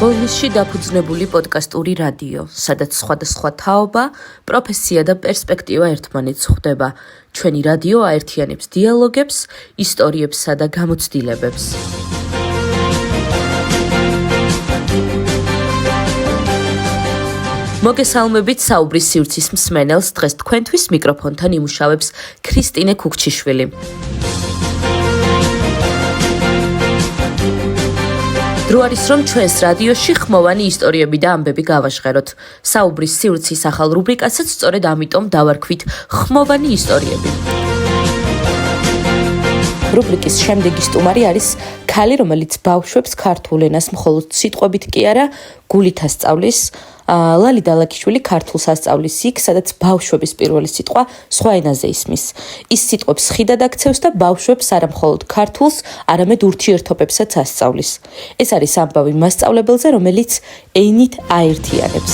ბოლნისში დაფუძნებული პოდკასტური რადიო, სადაც სხვადასხვა თაობა, პროფესია და პერსპექტივა ერთმანეთს ხვდება. ჩვენი რადიო აერთიანებს დიალოგებს, ისტორიებსა და გამოცდილებებს. მოგესალმებით საუბრის სივრცის მსმენელს, დღეს თქვენთვის მიკროფონთან იმუშავებს ქრისტინე ქუქჩიშვილი. დრო არის, რომ ჩვენს რადიოში ხმოვანი ისტორიები და ამბები გავაჟღეროთ. საუბრის სივრცის ახალ რუბრიკასაც სწორედ ამიტომ დავარქვით ხმოვანი ისტორიები. რუბრიკის შემდეგი სტუმარი არის ქალი, რომელიც ბავშვებს ქართულ ენას მხოლოდ სიტყვებით კი არა, გულით ასწავლის. ლალი დალაქიშვილი ქართულს ასწავლის იქ, სადაც ბავშვების პირველი სიტყვა სხვა ენაზე ისმის. ის სიტყვებს ხიდად აქცევს და ბავშვებს არა მხოლოდ ქართულს, არამედ ურთიერთობებსაც ასწავლის. ეს არის ამბავი მასწავლებელზე, რომელიც ენით აერთიანებს.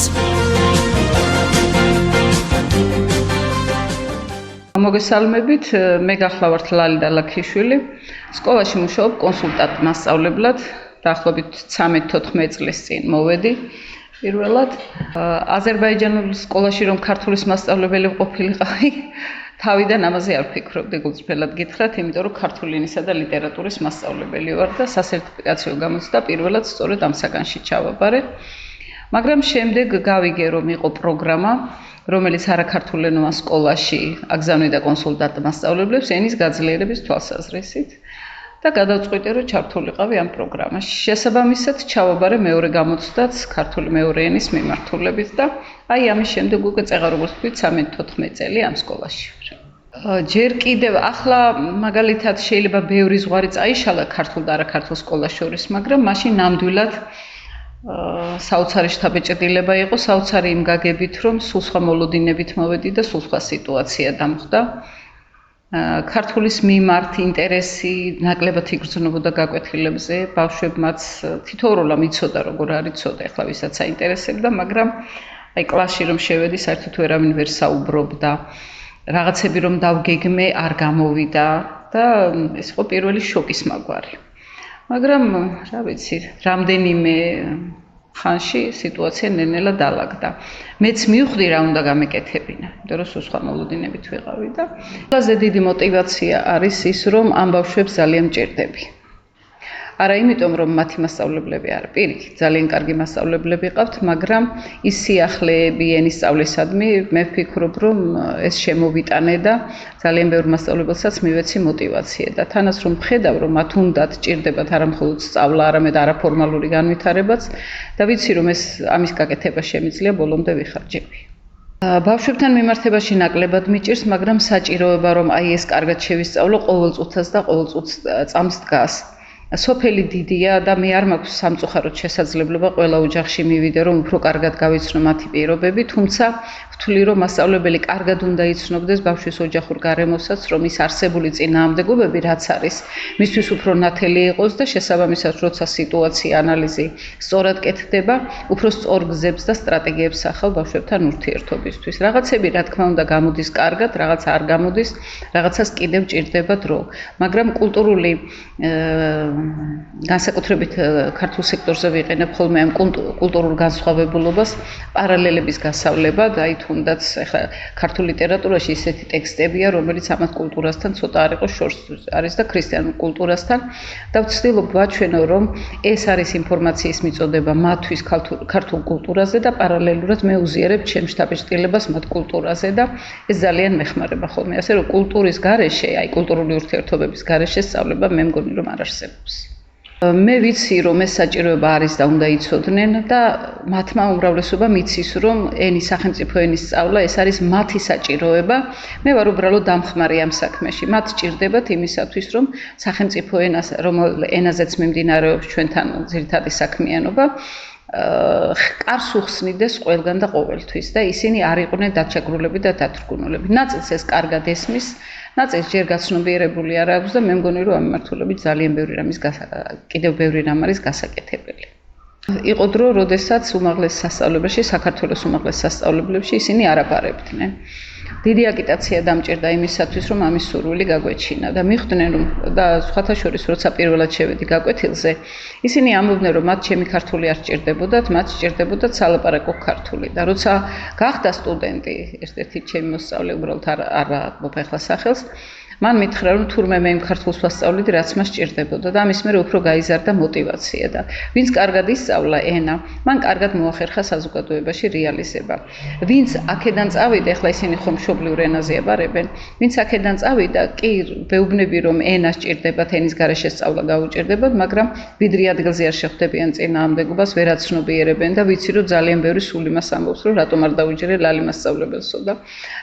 მოგესალმებით, მე გახლავართ ლალი დალაქიშვილი. სკოლაში მუშაობ კონსულტანტ მასწავლებლად, დაახლოებით 13-14 წლის წინ მოვედი. პირველად აზერბაიჯანულ სკოლაში რომ ქართულის მასწავლებელი ყოფილიყავი, თავიდან ამაზე არ ვფიქრობდი, გულწრფელად გითხრათ, იმიტომ რომ ქართული ენისა და ლიტერატურის მასწავლებელი ვარ და სასერტიფიკაციო გამოცდა პირველად სწორედ ამ საგანში ჩავაბარე. მაგრამ შემდეგ გავიგე, რომ იყო პროგრამა, რომელიც არაქართულენოვან სკოლაში აგზავნიდა კონსულტანტ მასწავლებლებს ენის გაძლიერების თვალსაზრისით. და გადავწყვიტე, რომ ჩართულიყავი ამ პროგრამაში. შესაბამისად, ჩავაბარე მეორე გამოცდაც ქართული მეორე ენის მიმართულებით და აი ამის შემდეგ უკვე წეღარ როგორც თქვი 13-14 წელი ამ სკოლაში ვარ. ჯერ კიდევ ახლა მაგალითად შეიძლება ბევრი ზღვარი წაიშალა ქართულ და არაქართულ სკოლას შორის, მაგრამ მაშინ ნამდვილად საოცარი შთაბეჭდილება იყო, საოცარი იმ გაგებით, რომ სულ სხვა მოლოდინებით მოვედი და სულ სხვა სიტუაცია დამხდა. ქართულის მიმართ ინტერესი ნაკლებად იგრძნობოდა გაკვეთილებზე, ბავშვებმაც თითოეულა მიცოდა, როგორ არ იცოდა, ეხლა ვისაც აინტერესებდა, მაგრამ აი კლასში რომ შევედი, საერთოდ ვერავინ ვერ საუბრობდა. რაღაცები რომ დავგეგმე, არ გამოვიდა და ეს იყო პირველი შოკის მაგვარი. მაგრამ რა ვიცი, რამდენიმე ხანში სიტუაცია ნელ-ნელა დაალაგდა. მეც მივხვდი რა უნდა გამეკეთებინა, იმიტომ რომ სხვა მოლოდინებით ვიყავი და ყველაზე დიდი мотиваცია არის ის, რომ ამ ბავშვებს ძალიან მჭირდები. არა იმიტომ, რომ მათი მასწავლებლები არ პირიქით, ძალიან კარგი მასწავლებლები ყავთ, მაგრამ ის სიახლეები ენის სწავლისადმი, მე ვფიქრობ, რომ ეს შემოვიტანე და ძალიან ბევრ მასწავლებელსაც მივეცი мотиваცია და თანაც რომ ვხედავ, რომ მათ უნდათ ჭირდებათ არა მხოლოდ სწავლა, არამედ არაფორმალური განვითარებაც და ვიცი, რომ ეს ამის გაკეთება შემიძლია, ბოლომდე ვიხარჯები. ბავშვებთან მიმართებაში ნაკლებად მიჭირს, მაგრამ საჭიროება, რომ აი ეს კარგად შევისწავლო ყოველ წუთას და ყოველ წუთს წამს დგას. სოფელი დიდია და მე არ მაქვს სამწუხაროდ შესაძლებლობა ყველა ოჯახში მივიდე, რომ უფრო კარგად გავიცნო მათი პირობები, თუმცა ვთვლი, რომ მასწავლებელი კარგად უნდა იცნობდეს ბავშვის ოჯახურ გარემოსაც, რომ ის არსებული წინააღმდეგობები რაც არის, მისთვის უფრო ნათელი იყოს და შესაბამისად, როცა სიტუაცია, ანალიზი სწორად კეთდება, უფრო სწორ გზებს და სტრატეგიებს ახავ ბავშვებთან ურთიერთობისთვის. რაღაცები, რა თქმა უნდა, გამოდის კარგად, რაღაც არ გამოდის, რაღაცას კიდევ ჭირდება დრო. მაგრამ კულტურული განსაკუთრებით ქართულ სექტორზე ვიყენებ ხოლმე ამ კულტურულ განსხვავებულობას, პარალელების გასავლება და აი თუნდაც ახლა ქართულ ლიტერატურაში ისეთი ტექსტებია, რომელიც ამათ კულტურასთან ცოტა არ იყოს შორს არის და ქრისტიანულ კულტურასთან და ვცდილობ ვაჩვენო, რომ ეს არის ინფორმაციის მიწოდება მათთვის ქართულ კულტურაზე და პარალელურად მე უზიარებ ჩემ შთაბეჭდილებას მათ კულტურაზე და ეს ძალიან მეხმარება ხოლმე. ასე რომ კულტურის გარეშე, აი კულტურული ურთიერთობების გარეშე სწავლება მე მგონი რომ არ არსებობს. მე ვიცი, რომ ეს საჭიროება არის და უნდა იცოდნენ და მათმა უმრავლესობამ იცის, რომ ენის სახელმწიფო ენის სწავლა ეს არის მათი საჭიროება. მე ვარ უბრალოდ დამხმარე ამ საქმეში. მათ ჭირდებათ იმისათვის, რომ სახელმწიფო ენას, რომელ ენაზეც მიმდინარეობს ჩვენთან ძირითადი საქმიანობა, კარს უხსნიდეს ყველგან და ყოველთვის და ისინი არ იყვნენ დაჩაგრულები და დათრგუნულები. ნაწილს ეს კარგად ესმის, ნაწილს ჯერ გაცნობიერებული არ აქვს და მე მგონი, რომ ამ მიმართულებით ძალიან ბევრი რამის კიდევ ბევრი რამ არის გასაკეთებელი. იყო დრო, როდესაც უმაღლეს სასწავლებელში, საქართველოს უმაღლეს სასწავლებლებში ისინი არ აბარებდნენ. დიდი აგიტაცია დამჭირდა იმისათვის, რომ ამის სურვილი გაგვეჩინა და მიხვდნენ, რომ და სხვათა შორის როცა პირველად შევედი გაკვეთილზე, ისინი ამბობდნენ, რომ მათ ჩემი ქართული არ სჭირდებოდათ, მათ სჭირდებოდათ სალაპარაკო ქართული და როცა გახდა სტუდენტი, ერთ-ერთი ჩემი მოსწავლე უბრალოდ არ მოფეხლა სახელს, მან მითხრა, რომ თურმე მე იმ ქართულს ვასწავლედი, რაც მას სჭირდებოდა და ამის მერე უფრო გაიზარდა мотиваცია და ვინც კარგად ისწავლა ენა, მან კარგად მოახერხა საზოგადოებაში რეალიზება. ვინც აქედან წავიდა, ეხლა ისინი ხომ მშობლიურ ენაზე აბარებენ, ვინც აქედან წავიდა, კი ვეუბნები, რომ ენა სჭირდებათ, ენის გარეშე სწავლა გაუჭირდებათ, მაგრამ ვიდრე ადგილზე არ შეხვდებიან წინააღმდეგობას, ვერაცნობიერებენ და ვიცი, რომ ძალიან ბევრი სულ იმას ამბობს, რომ რატომ არ დაუჭირე ლალი მასწავლებელსო და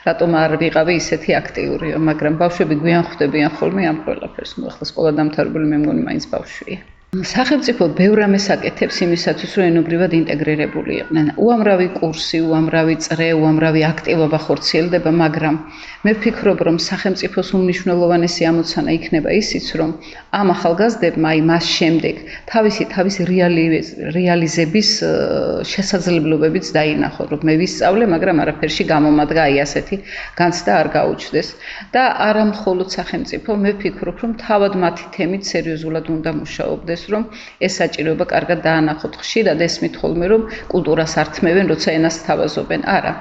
რატომ არ ვიყავი ისეთი აქტიურიო, მაგრამ ბავშვები გვიან ხვდებიან ხოლმე ამ ყველაფერს. ნუ ახლა სკოლა დამთავრებული მე მგონი მაინც ბავშვია. სახელმწიფო ბევრ რამეს აკეთებს იმისათვის, რომ ენობრივად ინტეგრირებული იყვნენ. უამრავი კურსი, უამრავი წრე, უამრავი აქტივობა ხორციელდება, მაგრამ მე ვფიქრობ, რომ სახელმწიფოს უმნიშვნელოვანესი ამოცანა იქნება ისიც, რომ ამ ახალგაზრდებმა აი მას შემდეგ თავისი რეალიზების შესაძლებლობებიც დაინახონ, რომ მე ვისწავლე, მაგრამ არაფერში გამომადგა აი ასეთი განცდა არ გაუჩნდეს. და არა მხოლოდ სახელმწიფო, მე ვფიქრობ, რომ თავად მათი თემით სერიოზულად უნდა მუშაობდეს, რომ ეს საჭიროება კარგად დაანახოთ. ხშირად ესმით ხოლმე, რომ კულტურას ართმევენ, როცა ენას თავაზობენ. არა.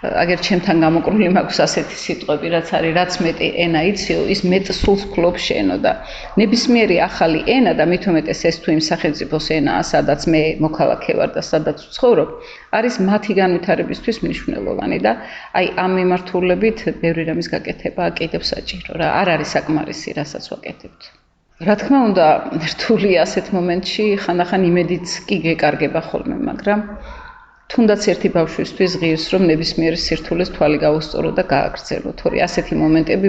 აგერ ჩემთან გამოკრული მაქვს ასეთი სიტყვები, რაც არის, რაც მეტი ენა იციო, ის მეტ სულს ფლობს შენო და ნებისმიერი ახალი ენა და მით უმეტეს ეს თუ იმ სახელმწიფოს ენაა, სადაც მე მოქალაქე ვარ და სადაც ვცხოვრობ, არის მათი განვითარებისთვის მნიშვნელოვანი და აი ამ მიმართულებით ბევრი რამის გაკეთება კიდევ საჭირო რა, არ არის საკმარისი, რასაც ვაკეთებთ. რა თქმა უნდა, რთული ასეთ მომენტში ხანდახან იმედიც კი გეკარგება ხოლმე, მაგრამ თუნდაც ერთი ბავშვისთვის ღირს, რომ ნებისმიერ სირთულეს თვალი გაუსწორო და გააგრძელო. თორე ასეთი მომენტები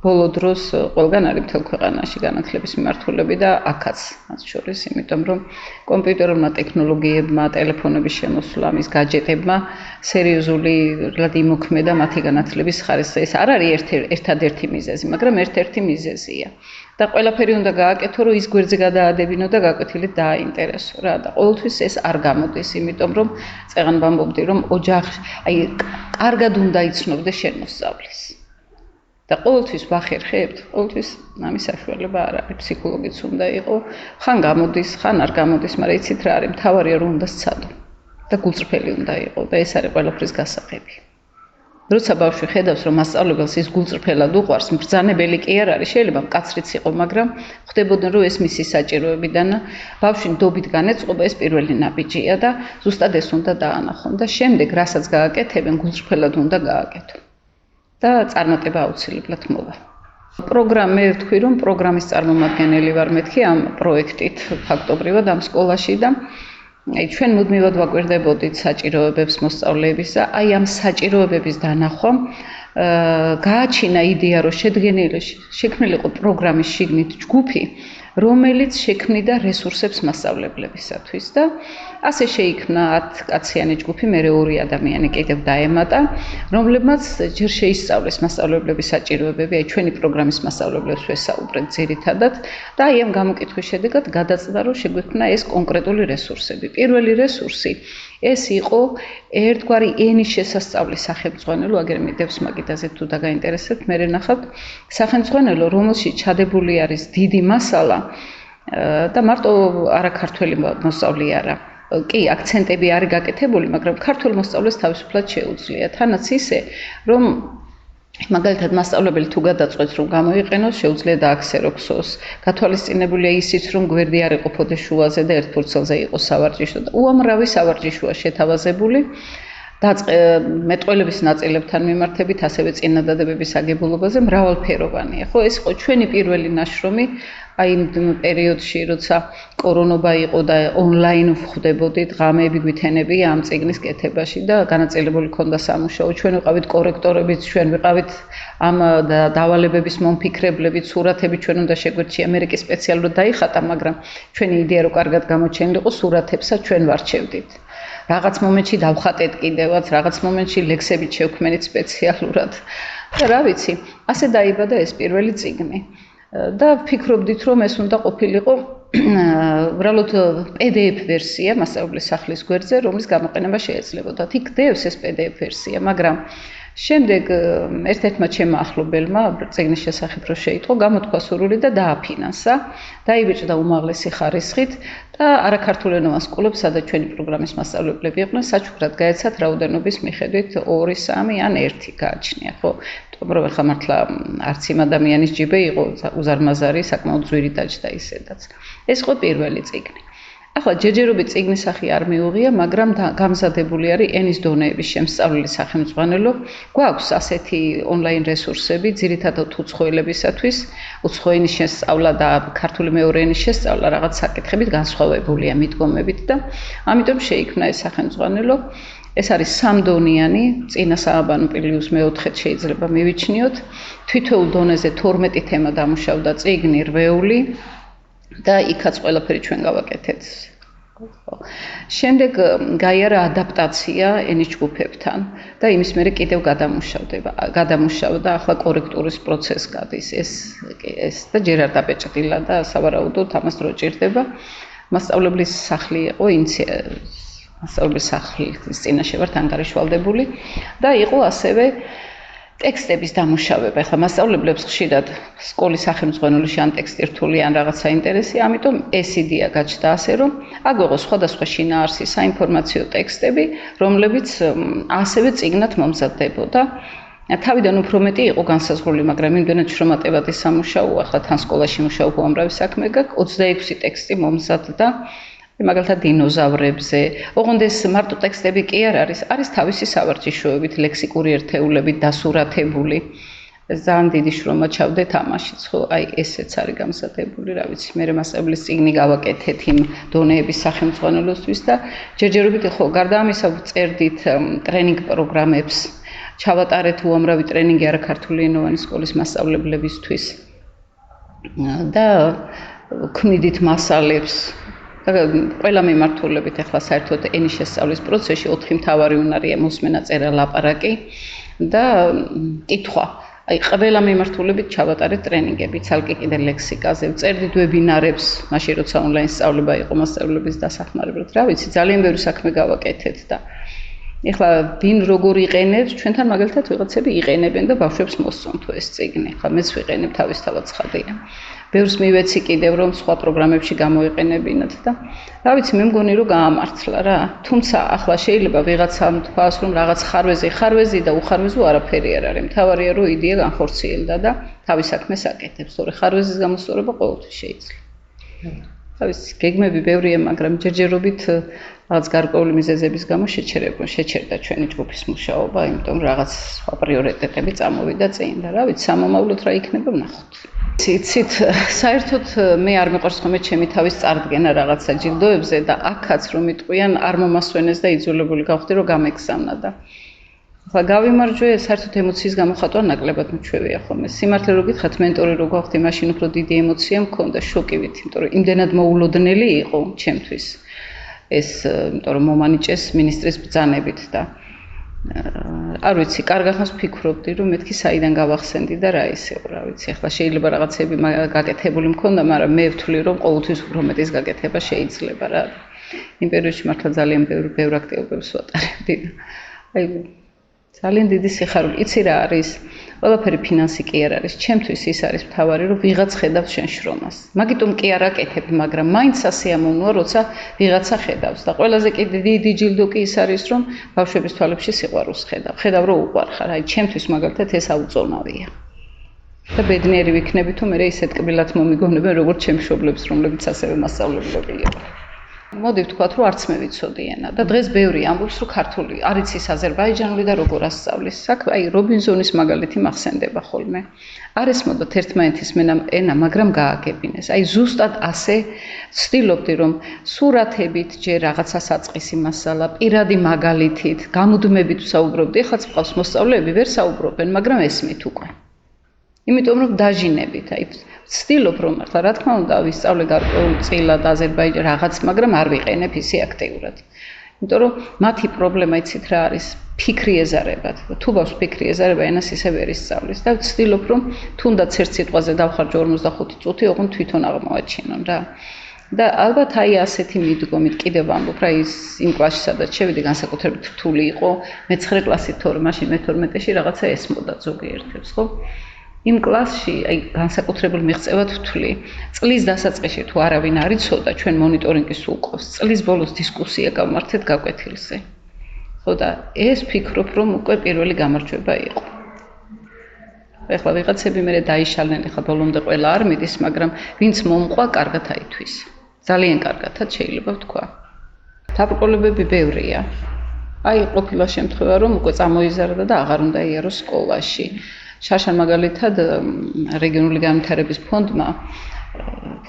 ბოლო დროს ყველგან არის მთელ ქვეყანაში განათლების მიმართულები და აქაც მათ შორის, იმიტომ რომ კომპიუტერულმა ტექნოლოგიებმა, ტელეფონების შემოსვლა, მის გაჯეტებმა სერიოზულად იმოქმედა მათი განათლების ხარისხი. ეს არ არის ერთადერთი მიზეზი, მაგრამ ერთ-ერთი მიზეზია. და ყველაფერი უნდა გააკეთო, რომ ის გვერდზე გადაადებინო და გაკვეთილით დააინტერესო რა და ყოველთვის ეს არ გამოდის, იმიტომ რომ წეღან ვამბობდი, რომ ოჯახში, აი, კარგად უნდა იცნობდეს შენ მოსწავლის. და ყოველთვის ვახერხებთ, ყოველთვის ამის საშუალება არ არის, ფსიქოლოგიც უნდა იყო, ხან გამოდის, ხან არ გამოდის, მაგრამ იცით რა არის, მთავარია რომ უნდა სცადო და გულწრფელი უნდა იყო და ეს არის ყველაფრის გასაღები. როცა ბავშვი ხედავს, რომ მასწავლებელს ის გულწრფელად უყვარს, ბრძანებელი კი არ არის, შეიძლება მკაცრიც იყო, მაგრამ ხვდებოდნენ, რომ ეს მისი საჭიროებიდან ბავშვი ნდობით განეწყობა, ეს პირველი ნაბიჯია და ზუსტად ეს უნდა დაანახონ და შემდეგ, რასაც გააკეთებენ, გულწრფელად უნდა გააკეთონ. და წარმატება აუცილებლად მოვა. პროგრამე ვთქვი, რომ პროგრამის წარმომადგენელი ვარ მეთქი ამ პროექტით ფაქტობრივად ამ სკოლაში და აი ჩვენ მუდმივად ვაკვირდებოდით საჭიროებებს მოსწავლეების და აი ამ საჭიროებების დანახვა გააჩინა იდეა, რომ შექმნილიყო პროგრამის შიგნით ჯგუფი, რომელიც შექმნიდა რესურსებს მასწავლებლებისათვის და ასე შეიქმნა 10 კაციანი ჯგუფი, მერე 2 ადამიანი კიდევ დაემატა, რომლებმაც ჯერ შეისწავლეს მასწავლებლების საჭიროებები, აი ჩვენი პროგრამის მასწავლებლებს ვესაუბრეთ ძირითადად და აი ამ გამოკითხვის შედეგად გადაწყვიტა, რომ შეგვექმნა ეს კონკრეტული რესურსები. პირველი რესურსი ეს იყო ერთგვარი ენის შესასწავლის სახელმძღვანელო, აგერ მიდევს მაგიდაზე თუ დაგაინტერესებთ, მე ნახავთ სახელმძღვანელო, რომელშიც ჩადებული არის დიდი მასალა და მარტო არაქართველი მოსწავლე არა. კი, აქცენტები არის გაკეთებული, მაგრამ ქართულ მოსწავლეს თავისუფლად შეუძლია. თანაც ისე, რომ მაგალითად მასწავლებელი თუ გადაწყვეტს, რომ გამოიყენოს, შეუძლია დააქსეროქსოს. გათვალისწინებულია ისიც, რომ გვერდი არ იყოფოდეს შუაზე და ერთ ფურცელზე იყოს სავარჯიშო და უამრავი სავარჯიშოა შეთავაზებული. მეტყველების ნაწილებთან მიმართებით, ასევე წინადადებების აგებულობაზე მრავალფეროვანია. ხო, ეს იყო ჩვენი პირველი ნაშრომი, აი იმ პერიოდში, როცა კორონობა იყო და ონლაინ ვხვდებოდით, ღამეები გვითენებია ამ წიგნის კეთებაში და განაწილებული ქონდა სამუშაო. ჩვენ ვიყავით კორექტორებიც, ჩვენ ვიყავით ამ დავალებების მომფიქრებლებით, სურათები ჩვენ უნდა შეგვერჩია, მე კი სპეციალურად დაიხატა, მაგრამ ჩვენი იდეა რო კარგად გამოჩენილიყო, სურათებსაც ჩვენ ვარჩევდით. რაღაც მომენტში დავხატეთ კიდევაც, რაღაც მომენტში ლექსებით შევქმნით სპეციალურად. და რა ვიცი, ასე დაიბადა ეს პირველი წიგნი. და ვფიქრობდით, რომ ეს უნდა ყოფილიყო უბრალოდ PDF ვერსია მასწავლებლის სახლის გვერდზე, რომლის გამოყენება შეიძლებოდა. იქ დევს ეს PDF ვერსია, მაგრამ შემდეგ ერთ-ერთმა ჩემმა ახლობელმა წიგნის შესახებ რო შეიტყო, გამოთქვა სურვილი და დააფინანსა, დაიბეჭდა უმაღლესი ხარისხით და არაქართულენოვან სკოლებს, სადაც ჩვენი პროგრამის მასწავლებლები იყვნენ, საჩუქრად გაეცათ რაოდენობის მიხედვით 2, 3 ან 1 გააჩნია, ხო? იმიტომ რომ ახლა მართლა არც იმ ადამიანის ჯიბე იყო უზარმაზარი, საკმაოდ ძვირი დაჯდა ისედაც. ეს იყო პირველი წიგნი. ახლა ჯერჯერობით წიგნის სახე არ მიუღია, მაგრამ გამზადებული არის ენის დონეების შემსწავლელი სახელმძღვანელო. გვაქვს ასეთი ონლაინ რესურსები, ძირითადად უცხოელებისათვის, უცხო ენის შესწავლა და ქართული მეორე ენის შესწავლა რაღაც საკითხებით განსხვავებულია მიდგომებით და ამიტომ შეიქმნა ეს სახელმძღვანელო. ეს არის სამდონიანი, წინა სააბანო პერიოდის მეოთხედ შეიძლება მივიჩნიოთ. თითოეულ დონეზე 12 თემა დამუშავდა წიგნი, რვეული და იქაც ყველაფერი ჩვენ გავაკეთეთ. შემდეგ გაიარა ადაპტაცია ენის ჯგუფებთან და იმის მერე კიდევ გადამუშავდა, ახლა კორექტურის პროცესი გადის ეს და ჯერ არ დაბეჭდილა და სავარაუდოდ ამას დრო ჭირდება. მასწავლებლის სახლი იყო მასწავლებლის სახლის წინაშე ვართ ანგარიშვალდებული და იყო ასევე ტექსტების დამუშავება. ახლა მასწავლებლებს ხშირად სკოლის სახელმძღვანელოში ან ტექსტი რთული ან რაღაც საინტერესია, ამიტომ ეს იდეა გაჩნდა ასე, რომ აგვეღო სხვადასხვა შინაარსის საინფორმაციო ტექსტები, რომლებიც ასევე წიგნად მომზადდებოდა. თავიდან უფრო მეტი იყო განსაზღვრული, მაგრამ იმდენად შრომატებად ისამუშაო, ახლა თან სკოლაში მუშაობ უამრავი საქმე გაქვს, 26 ტექსტი მომზადდა. მაგალითად დინოზავრებზე, ოღონდ ეს მარტო ტექსტები კი არ არის თავისი სავარჯიშოებით, ლექსიკური ერთეულებით დასურათებული. ძალიან დიდი შრომა ჩავდეთ ამაშიც, ხო, აი ესეც არის გამზადებული, რა ვიცი, მე მასწავლებლის წიგნი გავაკეთეთ იმ დონეების სახელმძღვანელოსთვის და ჯერჯერობით ხო, გარდა ამისა წერდით ტრენინგ პროგრამებს, ჩავატარეთ უამრავი ტრენინგი არაქართული ენოვანი სკოლის მასწავლებლებისთვის და ქმნიდით მასალებს. ყველა მიმართულებით ახლა საერთოდ ენის შესწავლის პროცესში 4 მთავარი უნარია: მოსმენა, წერა, ლაპარაკი და კითხვა. აი ყველა მიმართულებით ჩავატარეთ ტრენინგები, ცალკე კიდე ლექსიკაზე, ვწერდით ვებინარებს, მაშინ როცა ონლაინ სწავლება იყო მასწავლებლების დასახმარებლად. რა ვიცი, ძალიან ბევრი საქმე გავაკეთეთ და ეხლა ვინ როგორ იყენებს, ჩვენთან მაგალითად ვიღაცები იყენებენ და ბავშვებს მოსწონთ ეს წიგნი. ეხლა მეც ვიყენებ თავისთავად ცხადია. ბევრს მივეცი კიდევ რომ სხვა პროგრამებში გამოიყენებინათ და რა ვიცი, მე მგონი რომ გაამართლა რა. თუმცა ახლა შეიძლება ვიღაცამ თქვას რომ რაღაც ხარვეზი და უხარვეზო არაფერი არ არის. მთავარია რომ იდეა განხორციელდა და თავის საქმეს აკეთებს. თორე ხარვეზის გამოსწორება ყოველთვის შეიძლება. რა ვიცი, გეგმები ბევრია, მაგრამ ჯერჯერობით რაღაც გარკვეული მიზეზების გამო შეჩერდა ჩვენი ჯგუფის მუშაობა, იმიტომ რაღაც სხვა პრიორიტეტები წამოვიდა წინ და რა ვიცი, სამომავლოდ რა იქნება ვნახოთ. იცით, საერთოდ მე არ მიყვარს ხოლმე ჩემი თავის წარდგენა რაღაცა ჯილდოებზე და აქაც რომ იტყვიან არ მომასვენეს და იძულებული გავხდი რომ გამეგზავნა და ახლა გავიმარჯვე, საერთოდ ემოციის გამოხატვა ნაკლებად მჩვევია ხოლმე. სიმართლე რო გითხრათ, მენტორი რო გავხდი, მაშინ უფრო დიდი ემოცია მქონდა, შოკივით, იმიტომ რომ იმდენად მოულოდნელი იყო ჩემთვის ეს, იმიტომ რომ მომანიჭეს ministris ბრძანებით და არ ვიცი, კარგ ახალს ვფიქრობდი, რომ მეთქი საიდან გავახსენდი და რა ისეო, რა ვიცი, ახლა შეიძლება რაღაცები გაკეთებული მქონდა, მაგრამ მე ვთვლი, რომ ყოველთვის უფრო მეტის გაკეთება შეიძლება რა. იმ პერიოდში მართლა ძალიან ბევრ აქტივობებს ვატარებდი და აი ძალიან დიდი სიხარული. იცი რა არის? ყველაფერი ფინანსი კი არ არის. ჩემთვის ის არის მთავარი, რომ ვიღაც ხედავს შენ შრომას. მაგიტომ კი არ აკეთებ, მაგრამ მაინც ასიამოვნოა, როცა ვიღაცა ხედავს. და ყველაზე დიდი ჯილდო კი ის არის, რომ ბავშვების თვალებში სიყვარულს ხედავ. ხედავ, რომ უყვარხარ. აი, ჩემთვის მაგალითად ეს აუწონავია. და ბედნიერი ვიქნები, თუ მე ისეთ კბილად მომიგონებენ, როგორც ჩემ მშობლებს, რომლებიც ასევე მასწავლებლები იყვნენ. მოდი ვთქვათ, რომ არც მე ვიცოდი ენა და დღეს ბევრი ამბობს, რომ ქართული არ იცის აზერბაიჯანული და როგორ ასწავლის. აი რობინზონის მაგალითი მახსენდება ხოლმე. არ ესმოდათ ერთმანეთის ენა, მაგრამ გააგებინეს. აი ზუსტად ასე ვცდილობდი, რომ სურათებით ჯერ რაღაცა საწყისი მასალა, პირადი მაგალითით, გამუდმებით ვსაუბრობდი. ეხლაც მყავს მოსწავლეები, ვერ საუბრობენ, მაგრამ ესმით უკვე. იმიტომ რომ დაჟინებით, აი ვცდილობ რომ ახლა რა თქმა უნდა ვისწავლე გარკვეულწილად აზერბაიჯანს რაღაც, მაგრამ არ ვიყენებ ისე აქტიურად. იმიტომ რომ მათი პრობლემა იცით რა არის? ფიქრი ეზარებათ. თუ ბავშვს ფიქრი ეზარება, ენას ისე ვერ ისწავლის და ვცდილობ რომ თუნდაც ერთ სიტყვაზე დავხარჯო 45 წუთი, ოღონდ თვითონ აღმოვაჩინონ რა. და ალბათ აი ასეთი მიდგომით კიდევ ვამბობ რა ის იმ კლასში სადაც შევიდე განსაკუთრებით რთული იყო მე-9 კლასით თორე მაშინ მე-12-ში რაღაცა ესმოდა ზოგიერთებს ხო იმ კლასში აი განსაკუთრებულ მიღწევად ვთვლი წლის დასაწყისში თუ არავინ არ იცოდა ჩვენ მონიტორინგის უყავს წლის ბოლოს დისკუსია გავმართეთ გაკვეთილზე ხო და ეს ფიქრობ რომ უკვე პირველი გამარჯვება იყო ეხლა ვიღაცები მე დაიშალნენ ეხლა ბოლომდე ყველა არ მიდის მაგრამ ვინც მომყვა კარგად აითვის ძალიან კარგადაც შეიძლება ვთქვა დაბრკოლებები ბევრია აი ყოფილა შემთხვევა რომ უკვე წამოიზარდა და აღარ უნდა იაროს სკოლაში შარშან მაგალითად რეგიონული განვითარების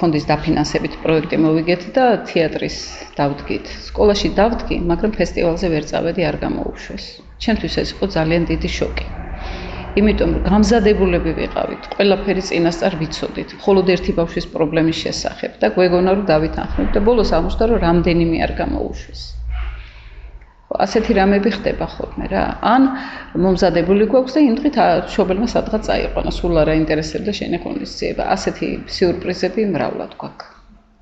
ფონდის დაფინანსებით პროექტი მოვიგეთ და თეატრის დავდგით სკოლაში დავდგი მაგრამ ფესტივალზე ვერ წავედი არ გამოუშვეს ჩემთვის ეს იყო ძალიან დიდი შოკი იმიტომ რომ გამზადებულები ვიყავით ყველაფერი წინასწარ ვიცოდით მხოლოდ ერთი ბავშვის პრობლემის შესახებ და გვეგონა რომ დავითანხმებ და ბოლოს აღმოჩნდა რომ რამდენიმე არ გამოუშვეს ასეთი რამები ხდება ხოლმე რა ან მომზადებული გვაქვს და იმ დღით მშობელმა სადღაც წაიყვანა სულ არ აინტერესებდა შენი ღონისძიება ასეთი სიურპრიზები მრავლად გვაქვს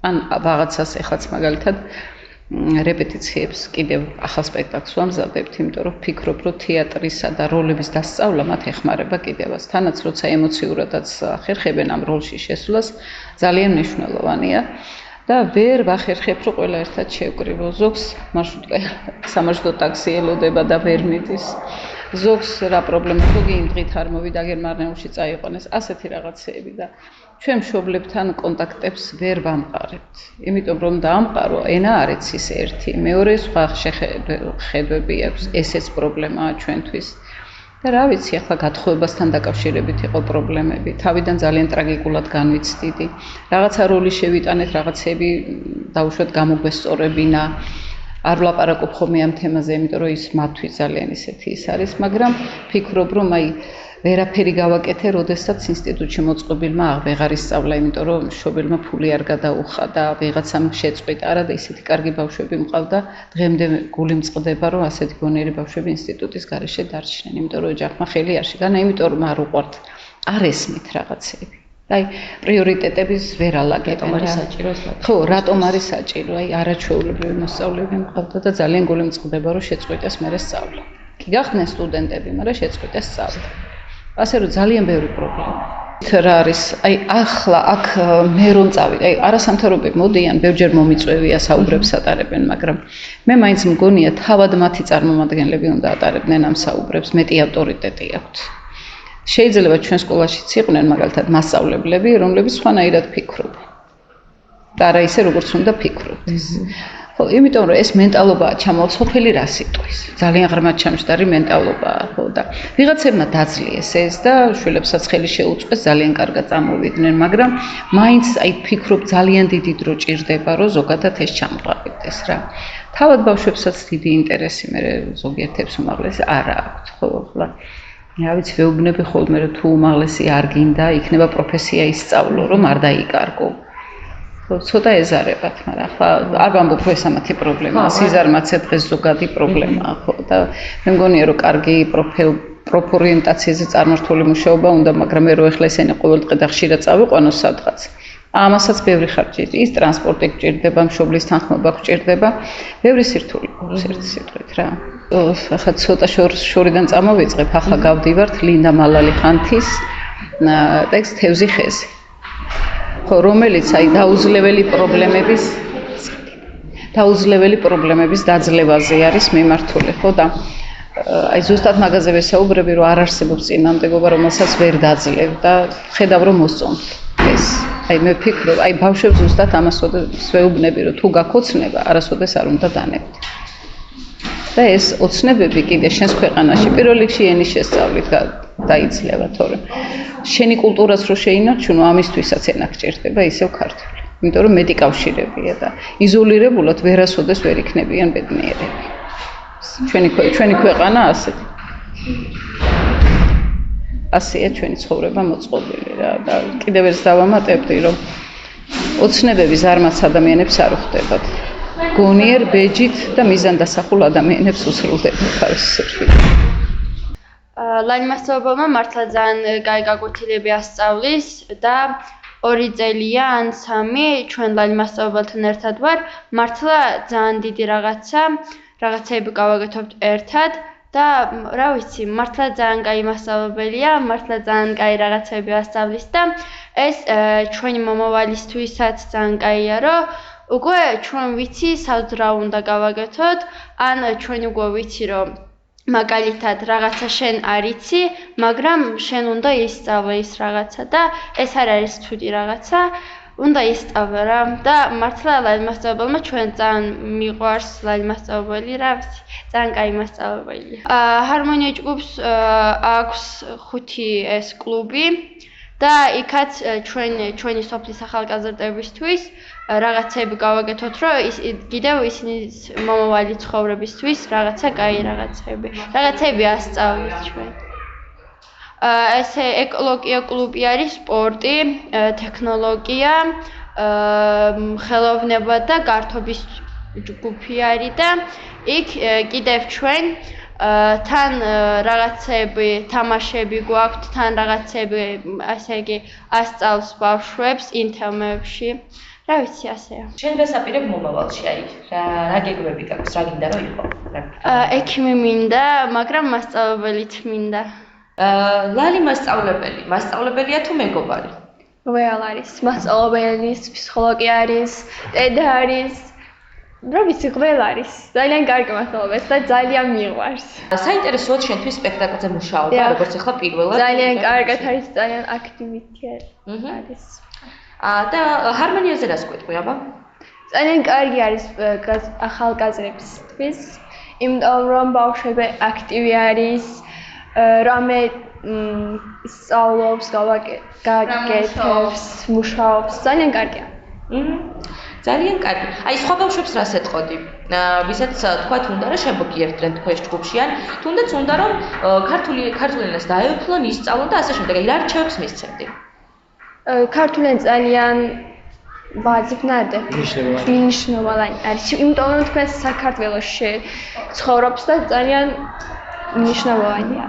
ან რაღაცას ეხლაც მაგალითად რეპეტიციებს კიდევ ახალ სპექტაკლს ვამზადებთ, იმიტომ რომ ვფიქრობ, რომ თეატრისა და როლების დასწავლა მათ ეხმარება კიდევაც. თანაც როცა ემოციურადაც ახერხებენ ამ როლში შესვლას, ძალიან მნიშვნელოვანია და ვერ ვახერხებ, რომ ყველა ერთად შევკრივო. ზოგს სამარშრუტო ტაქსი ელოდება და ვერ მიდის. ზოგს რა პრობლემა, ზოგი იმ დღით არ მოვიდა, გერმანიაში წაიყვანეს, ასეთი რაღაცეები და ჩვენ მშობლებთან კონტაქტებს ვერ ვამყარებთ. იმიტომ რომ დაამყარო, ენა არ იცის ერთი, მეორე სხვა ხედვები აქვს, ესეც პრობლემაა ჩვენთვის. და რა ვიცი, ახლა გათხოვებასთან დაკავშირებით იყო პრობლემები. თავიდან ძალიან ტრაგიკულად განვიცდიდი. რაღაცა როლი შევიტანეთ, რაღაცები დაუშვათ გამოგვესწორებინა. არ ვლაპარაკობ ხოლმე ამ თემაზე, იმიტომ რომ ის მათთვის ძალიან ისეთი ის არის, მაგრამ ფიქრობ, რომ აი ვერაფერი გავაკეთე, როდესაც ინსტიტუტში მოწყობილმა აღარ ისწავლა, იმიტომ რომ მშობელმა ფული არ გადაუხა და ვიღაცამ შეწყვიტა. არა და ისეთი კარგი ბავშვები მყავდა, დღემდე გული მწყდება, რომ ასეთი გონიერი ბავშვები ინსტიტუტის გარეშე დარჩნენ, იმიტომ რომ ოჯახმა ხელი არ შეგანა, იმიტომ რომ არ უყვართ, არ ესმით რაღაცეები. აი პრიორიტეტების ვერ ალაგებენ რა. ხო, რატომ არის საჭირო? აი არაჩვეულებრივი მოსწავლეები მყავდა და ძალიან გული მწყდება, რომ შეწყვიტეს მერე სწავლა. კი გახდნენ სტუდენტები, მაგრამ შეწყვიტეს სწავლა. ასე რომ ძალიან ბევრი პრობლემა. რა არის? აი ახლა აქ მე რომ წავიდე, აი არასამთავრობოები მოდიან, ბევრჯერ მომიწვევია, საუბრებს ატარებენ, მაგრამ მე მაინც მგონია თავად მათი წარმომადგენლები უნდა ატარებდნენ ამ საუბრებს, მეტი ავტორიტეტი აქვთ. შეიძლება ჩვენ სკოლაშიც იყვნენ მაგალითად მასწავლებლები, რომლებიც სხვანაირად ფიქრობენ. და არა ისე როგორც უნდა ფიქრობდეს. ხო, იმიტომ რომ ეს მენტალობაა ჩამოვალ სოფელი რა სიტყვის. ძალიან ღრმა ჩამჯდარი მენტალობაა, ხო და ვიღაცებმა დაძლიეს ეს და შვილებსაც ხელი შეუწყეს, ძალიან კარგად წამოვიდნენ, მაგრამ მაინც აი ფიქრობ ძალიან დიდი დრო ჭირდება, რომ ზოგადად ეს ჩამოყალიბდეს რა. თავად ბავშვებსაც დიდი ინტერესი მე ზოგიერთებს უმაღლესი არა აქვთ, ხო, ახლა რა ვიცი, ვეუბნები ხოლმე, რომ თუ უმაღლესი არ გინდა, იქნება პროფესია ისწავლო, რომ არ დაიკარგო. ცოტა ეზარებათ, მაგრამ ახლა არ ვამბობ, რომ ეს ამათი პრობლემაა, სიზარმაცე დღეს ზოგადი პრობლემაა, ხო და მე მგონია, რომ კარგი პროფორიენტაციაზე წარმართული მუშაობა უნდა, მაგრამ მე რო ახლა ესენი ყოველდღე და ხშირად წავიყვანოს სადღაც. ამასაც ბევრი ხარჯი, ის ტრანსპორტი გჭირდება, მშობლის თანხმობა გჭირდება, ბევრი სირთული გვაქვს ერთი სიტყვით რა. ახლა ცოტა შორიდან წამოვიწყებ, ახლა გავდივართ ლინდა მალალიხანთის ტექსტ თევზი ხეზი. ხო, რომელიც აი დაუძლეველი პრობლემების დაძლევაზე არის მიმართული, ხო და აი ზუსტად მაგაზე ვესაუბრები, რომ არ არსებობს წინამდებობა, რომელსაც ვერ დაძლევ და ხედავ რომ მოსწონთ ეს. აი მე ვფიქრობ, აი ბავშვებს ზუსტად ამას ვეუბნები, რომ თუ გაქოცნება, არასოდეს არ უნდა დანებთ. და ეს ოცნებები კიდე შენს ქვეყანაში პირველ რიგში ენის შესწავლით დაიძლევა, თორემ შენი კულტურას რო შეინარჩუნო, ამისთვისაც ენა გჭირდება ისევ ქართული. იმიტომ რომ მეტი კავშირებია და იზოლირებულად ვერასოდეს ვერ იქნებიან ბედნიერები. ჩვენი ქვეყანა ასეთი. ასეა ჩვენი ცხოვრება მოწყობილი რა და კიდევ ერთ დავამატებდი, რომ ოცნებები ზარმაც ადამიანებს არ უხდებათ. გონიერ ბეჯით და მიზანდასახულ ადამიანებს უსრულდებენ თავისუფლად. ლაიმასწავლებელმა მართლა ძალიან კაი გაკვეთილები ასწავლის და 2 წელია ან 3 ჩვენ ლალი მასწავლებელთან ერთად ვარ. მართლა ძალიან დიდი რაღაცეები გავაკეთებთ ერთად და რა ვიცი, მართლა ძალიან კაი მასწავლებელია, მართლა ძალიან კაი რაღაცები ასწავლის და ეს ჩვენი მომავალისთვისაც ძალიან კაია, რომ უკვე ჩვენ ვიცი რა უნდა გავაკეთოთ, ან ჩვენ უკვე ვიცი, რომ მაგალითად რაღაცა შენ არ იცი, მაგრამ შენ უნდა ისწავლე ის რაღაცა და ეს არ არის ცუდი რაღაცა, უნდა ისწავლე რა და მართლა ლალი მასწავლებელმა ჩვენ ძალიან მიყვარს ლალი მასწავლებელი, რა ვიცი, ძალიან კაი მასწავლებელია. ჰარმონია ჯგუფს აქვს 5 ეს კლუბი და იქაც ჩვენი სოფლის ახალგაზრდებისთვის რაღაცები გავაკეთოთ, რომ კიდევ ისინი მომავალი ცხოვრებისთვის რაღაცა კაი რაღაცები ასწავლეთ ჩვენ. ესე ეკოლოგია კლუბი არის სპორტი, ტექნოლოგია, ხელოვნება და გართობის ჯგუფი არის და იქ კიდევ ჩვენ თან რაღაცები, თამაშები გვაქვთ, თან რაღაცები, ასე იგი, ასწავლს ბავშვებს ინთემებში. რა ვიცი, ასეა. შენ გასაპირებ მომავალში, აი, რა გეგმები გაქვს, რა გინდა რომ იყო? ექიმი მინდა, მაგრამ მასწავლებელიც მინდა. ლალი მასწავლებელია თუ მეგობარი? ველა არის, მასწავლებელი, ფსიქოლოგი არის, დედა არის. რა ვიცი, ყველა არის. ძალიან კარგი მასწავლებელი და ძალიან მიყვარს. საინტერესოა შენთვის სპექტაკლზე მუშაობა, როგორც ახლა პირველად. ძალიან კარგად არის, ძალიან აქტივიტი არის. და ჰარმონიაზე რას გვეტყვი, აბა? ძალიან კარგი არის ახალგაზრდებისთვის, იმიტომ რომ ბავშვები აქტივი არის, რამე სწავლობს, გაკეთებს, მუშაობს, ძალიან კარგია. ძალიან კარგი. აი, სხვა ბავშვებს რას ეტყოდი? ვისაც თქვათ უნდა რომ შემოგიერთდნენ თქვენს ჯგუფში ან თუნდაც უნდა რომ ქართული ენას დაეუფლონ, ისწავლონ და ასე შემდეგ. აი, რა რჩევებს მისცემდი? ქართული ენა ძალიან ვაძებნადე. მნიშვნელოვანი არის. იმიტომ რომ თქვენ საქართველოში ცხოვრობს და ძალიან მნიშვნელოვანია.